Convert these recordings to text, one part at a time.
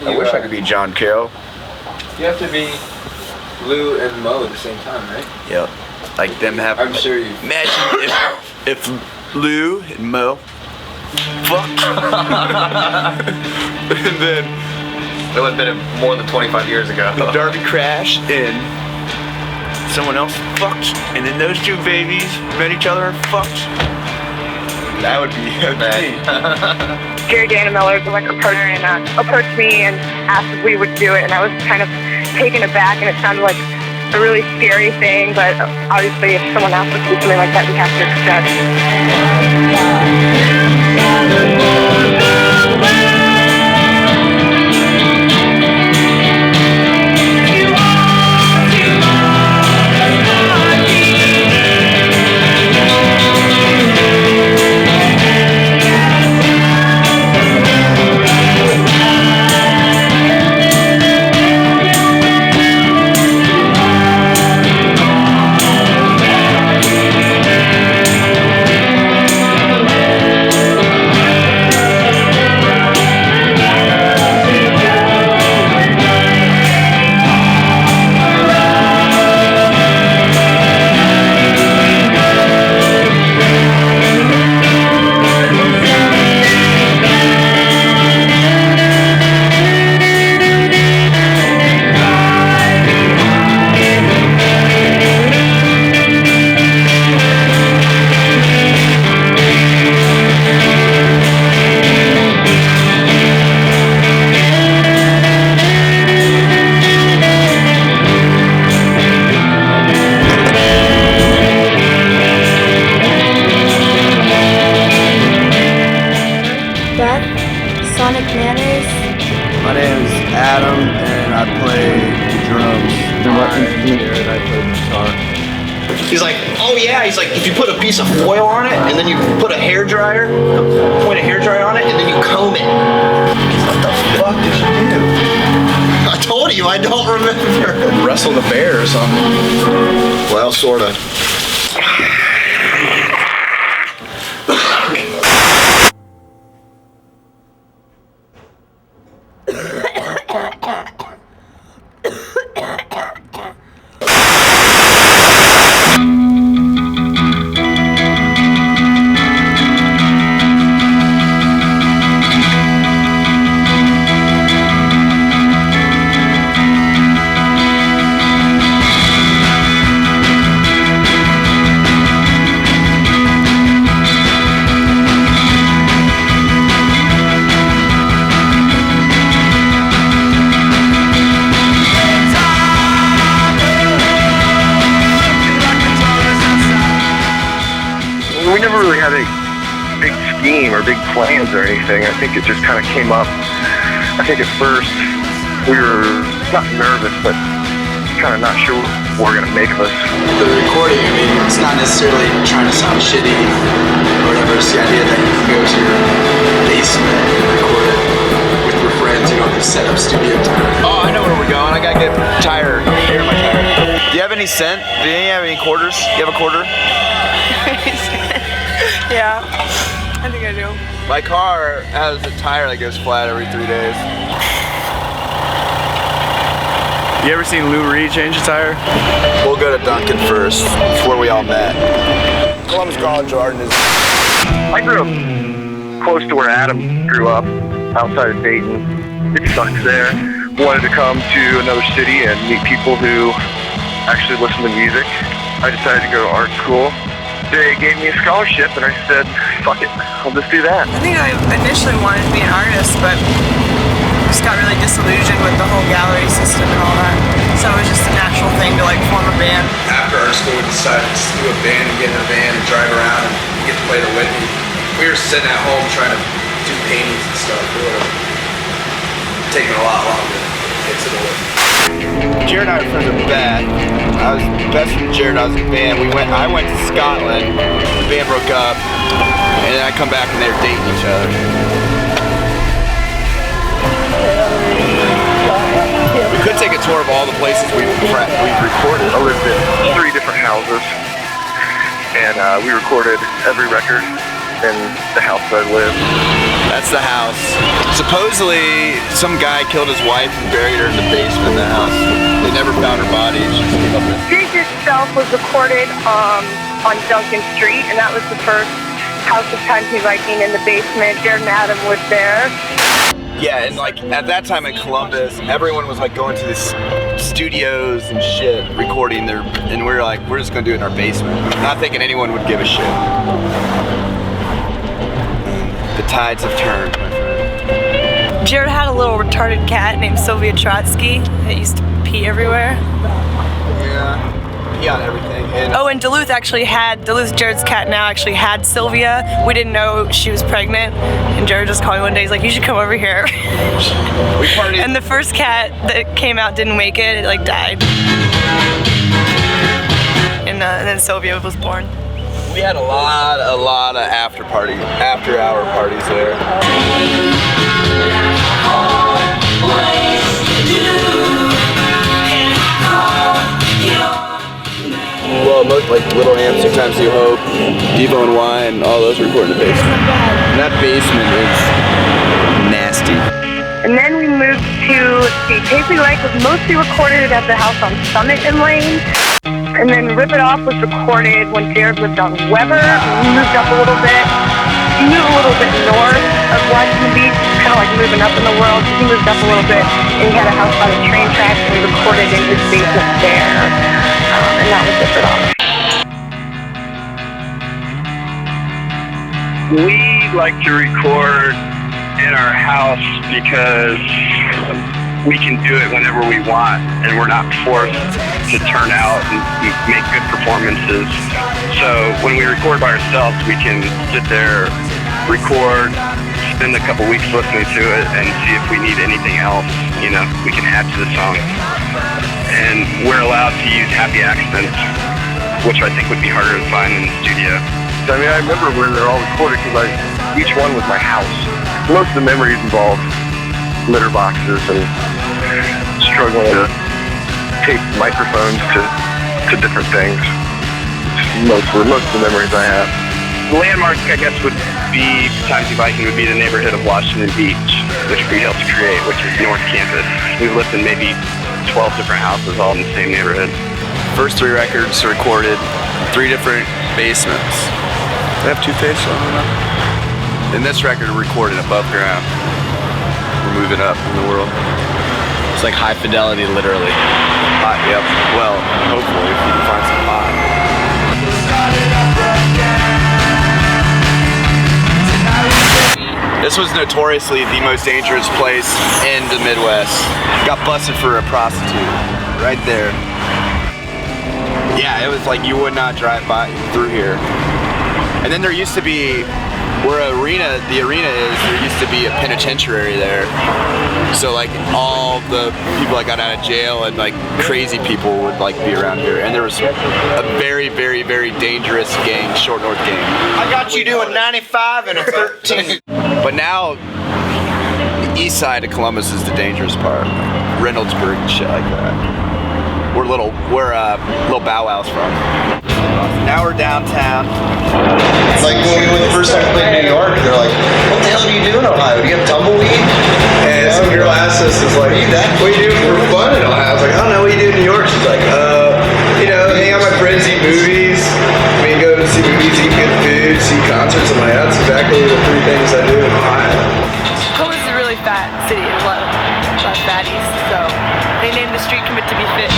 I wish I could be John Carroll. You have to be Lou and Mo at the same time, right? Yep. Like them have. I'm sure you. Imagine if Lou and Mo fucked. And then It would have been more than 25 years ago. the Derby crashed and someone else fucked, and then those two babies met each other and fucked. That would be amazing. Jerry Dan Miller, the record partner, and approached me and asked if we would do it, and I was kind of taken aback, and it sounded like a really scary thing, but obviously if someone else would do something like that, we have to accept. My name's Adam, and I play drums. I play guitar. He's like, oh yeah, he's like, if you put a piece of foil on it, and then you put a hairdryer, point a hairdryer on it, and then you comb it. What the fuck did you do? I told you, I don't remember. Wrestle the bear or something. Well, sorta. We never really had a big scheme or big plans or anything. I think it just kind of came up. I think at first we were not nervous, but kind of not sure what we're going to make of us. The recording, I mean, it's not necessarily trying to sound shitty or whatever. It's the idea that you can go to your basement and record it with your friends. You don't have to set up studio time. Oh, I know where we're going. I gotta get a tire. Here, my tire. Do you have any cent? Do you have any quarters? Do you have a quarter? Yeah, I think I do. My car has a tire that goes flat every 3 days. You ever seen Lou Reed change a tire? We'll go to Duncan first. It's where we all met. Columbus College Garden is. I grew up close to where Adam grew up, outside of Dayton. It sucks there. Wanted to come to another city and meet people who actually listen to music. I decided to go to art school. They gave me a scholarship and I said, fuck it, I'll just do that. I think I initially wanted to be an artist, but just got really disillusioned with the whole gallery system and all that. So it was just a natural thing to like form a band. After art school, we decided to just do a band and get in a van and drive around and get to play the Whitney. We were sitting at home trying to do paintings and stuff. It would have taken a lot longer to get to the Whitney. Jared and I were friends with Beth. I was best friend with Jared. I was in the band. I went to Scotland. The band broke up, and then I come back and they were dating each other. We could take a tour of all the places we've recorded. I lived in 3 different houses and we recorded every record in the house that I live. That's the house. Supposedly, some guy killed his wife and buried her in the basement of the house. They never found her body. She just came up with it. This itself was recorded on Duncan Street, and that was the first house of Presentaion Viking in the basement. Jared and Adam lived there. Yeah, and like at that time in Columbus, everyone was like going to these studios and shit, recording their, and we were like, we're just gonna do it in our basement. Not thinking anyone would give a shit. The tides have turned, my friend. Jared had a little retarded cat named Sylvia Trotsky that used to pee everywhere. Yeah. Pee on everything. And Oh, and Duluth, Jared's cat now actually had Sylvia. We didn't know she was pregnant, and Jared just called me one day, he's like, you should come over here. we partied. And the first cat that came out didn't make it, it like died. And then Sylvia was born. We had a lot of after hour parties there. Well, most like Little Amps, Sometimes You Hope, Devo and Wine, all those recorded in the basement. And that basement is nasty. And then we moved to, Paisley Lake was mostly recorded at the house on Summit and Lane. And then Rip It Off was recorded when Jared lived on Weber. We moved up a little bit. He moved a little bit north of Washington Beach, kind of like moving up in the world. So he moved up a little bit, and he had a house by the train tracks, and we recorded in his basement there. And that was Rip It Off. We like to record in our house because we can do it whenever we want, and we're not forced to turn out and make good performances. So when we record by ourselves, we can sit there, record, spend a couple weeks listening to it, and see if we need anything else, you know, we can add to the song. And we're allowed to use happy accents, which I think would be harder to find in the studio. I mean, I remember when they're all recorded because each one was my house. Most of the memories involved litter boxes and struggling to tape microphones to different things. Most of the memories I have. The landmark, I guess, would be Presentaion Viking would be the neighborhood of Washington Beach, which we helped create, which is North Campus. We've lived in maybe 12 different houses, all in the same neighborhood. First 3 records recorded, 3 different basements. They have 2 faces on them. And this record recorded above ground. We're moving up in the world. It's like high fidelity, literally. Hot, yep. Well, hopefully, if you can find some hot. This was notoriously the most dangerous place in the Midwest. Got busted for a prostitute, right there. Yeah, it was like you would not drive by through here. And then there used to be, where the arena is, there used to be a penitentiary there. So like all the people that got out of jail and like crazy people would like be around here. And there was a very, very, very dangerous gang, Short North gang. I got you doing 95 and a 13. But now, the east side of Columbus is the dangerous part. Reynoldsburg and shit like that. Where little Bow Wow's from. Now we're downtown. It's like when we went the first time we played in New York, they're like, what the hell do you do in Ohio? Do you have tumbleweed? And some girl asked us, what do you do for fun in Ohio? I was like, I don't know, what do you do in New York? She's like, you know, hang out with my friends, eat movies. I mean, go to see movies, eat good food, see concerts. I'm like, that's exactly the 3 things I do in Ohio. Columbus is a really fat city, a lot of fatties, so they named the street Commit to Be Fit.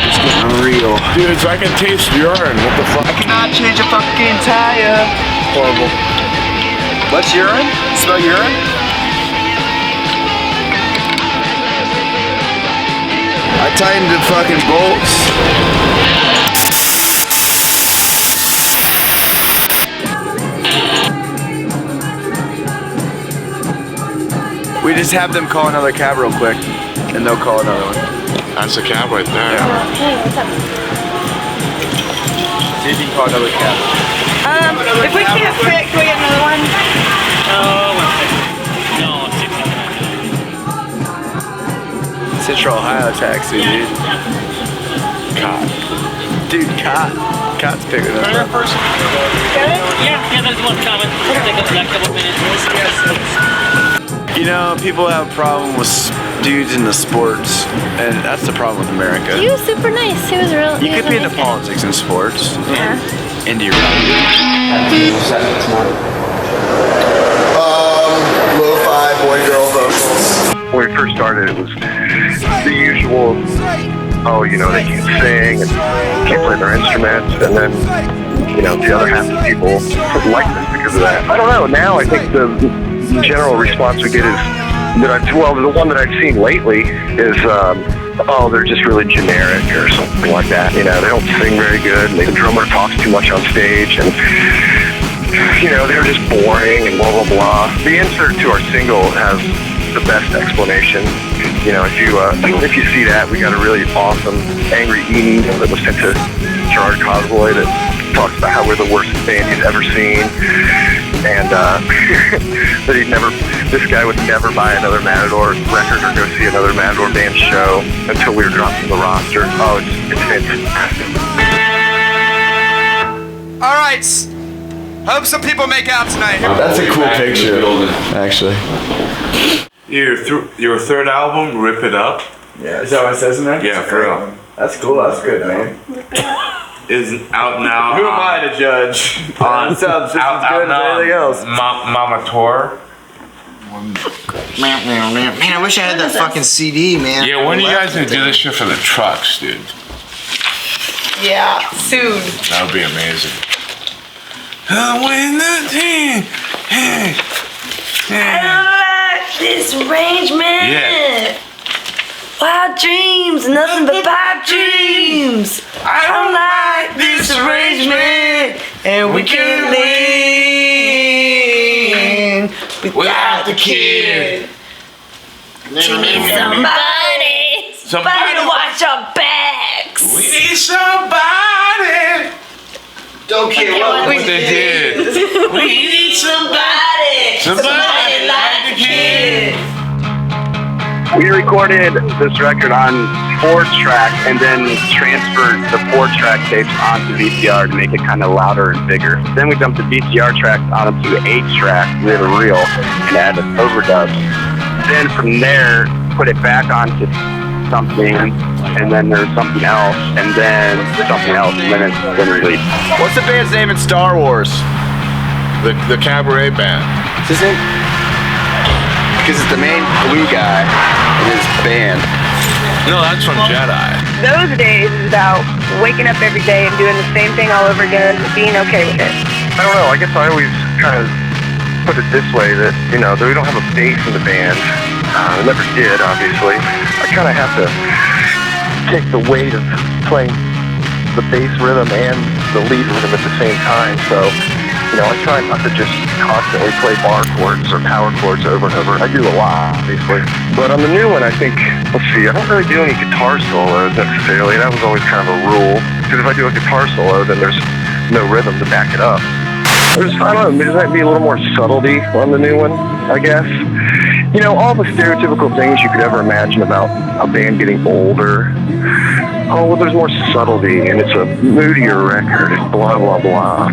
It's getting real. Dude, so I can taste urine. What the fuck? I cannot change a fucking tire. Horrible. What's urine? Smell urine? I tightened the fucking bolts. We just have them call another cab real quick, and they'll call another one. That's a cab right there. Yeah. See if you can call another cab. If we can't fit, can we get another one? No, 69. Central Ohio taxi, dude. Cot. Dude, Cot's bigger than that. Yeah, there's one coming. It'll take us a couple minutes. You know, people have a problem with dudes in the sports, and that's the problem with America. He was super nice. He was real. You could be into politics and sports. Yeah. Into your Lo-fi boy-girl vocals. When we first started, it was the usual, oh, you know, they can't sing and can't play their instruments, and then, you know, the other half of the people like this because of that. I don't know, now I think the general response we get is, the one that I've seen lately is, oh, they're just really generic or something like that. You know, they don't sing very good, and the drummer talks too much on stage, and, you know, they're just boring and blah, blah, blah. The insert to our single has the best explanation. You know, if you see that, we got a really awesome angry email that was sent to Gerard Cosboy that talks about how we're the worst band he's ever seen, and that this guy would never buy another Matador record or go see another Matador band show until we were dropped from the roster. Oh, it's fantastic. All right. Hope some people make out tonight. That's a cool picture, actually. Your third album, Rip It Up. Yeah, is that what it says in there? Yeah, for real. That's cool. That's good, man. Is out now. Who am I to judge? That sounds just as good as anything else. Mama Tour. Man, I wish I had that fucking CD, man. Yeah, when are you guys gonna do this shit for the trucks, dude? Yeah, soon. That would be amazing. Win the team. I don't like this arrangement. Yeah. Wild dreams, nothing but pipe dreams. I don't like this arrangement, and we can win without the kid. We need somebody to watch our backs. We need somebody. Don't care what they did. We need somebody like the kid. We recorded this record on 4-track and then transferred the 4-track tapes onto VCR to make it kind of louder and bigger. Then we dumped the VCR tracks onto the 8-track with a reel and added overdubs. Then from there, put it back onto something, and then there's something else, and then something else, and then it's been released. What's the band's name in Star Wars? The Cabaret Band. What's his name? Because it's the main blue guy in his band. No, that's from Jedi. Those days is about waking up every day and doing the same thing all over again and being okay with it. I don't know, I guess I always kind of put it this way, that, you know, that we don't have a bass in the band. We never did, obviously. I kind of have to take the weight of playing the bass rhythm and the lead rhythm at the same time, so, you know, I try not to just constantly play bar chords or power chords over and over. I do a lot, obviously. But on the new one, I think, let's see, I don't really do any guitar solos necessarily. That was always kind of a rule. Because if I do a guitar solo, then there's no rhythm to back it up. I don't know, there might be a little more subtlety on the new one, I guess. You know, all the stereotypical things you could ever imagine about a band getting older. Oh, well, there's more subtlety, and it's a moodier record, blah, blah, blah.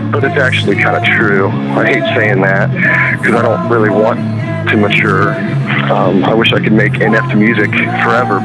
But it's actually kind of true. I hate saying that, because I don't really want to mature. I wish I could make inept music forever.